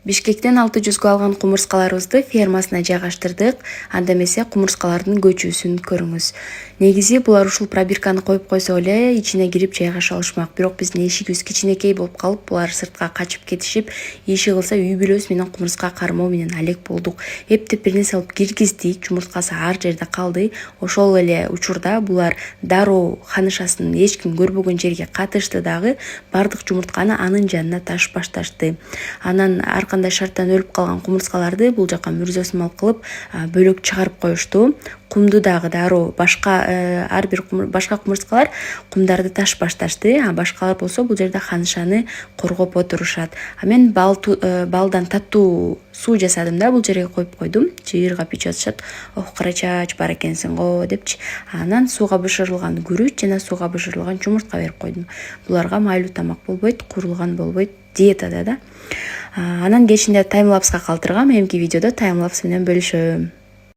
Бишкектен 600 алган кумурскаларыбызды фермасына жайгаштырдык. Анда эмесе кумурскалардын көчүүсүн көрүңүз. Негизи булар ушул пробирканы коюп койсо эле ичине кирип жайгаша алышмак. Бирок биздин эшигибиз кичинекей болуп калып, булар сыртка качып кетишип, иши кылса үй бүлөбүз менен кумурска кармоо менен алек болдук. Эптеп бир нерсе алып киргиздик, жумурткасы ар жерде калды. Ошол эле учурда булар дароо ханышасын эч ким көрбөгөн жерге катышты дагы, бардык жумуртканы анын жанына ташып башташты. Анан ар кандай шарттан өлүп калган кумурскаларды бул жака мүрзөсүмал кылып бөлөк чыгарып коюшту. Кумду дагы дароо ар бир башка кумурскалар кумдарды ташып башташты. Башкалар болсо бул жерде ханышаны коргоп отурушат. Мен балдан таттуу суу жасадым да, бул жерге коюп койдум. Чыйыргап ичип атышат. Ох, карачач бар экенсиң го депчи. Анан сууга бышырылган күрүч жана сууга бышырылган жумуртка берип койдум. Буларга майлуу тамак болбойт, курулган болбойт, диетада да. Анан кечинде таймлапска калтыргам, эмки видеодо таймлапс менен бөлүшөм.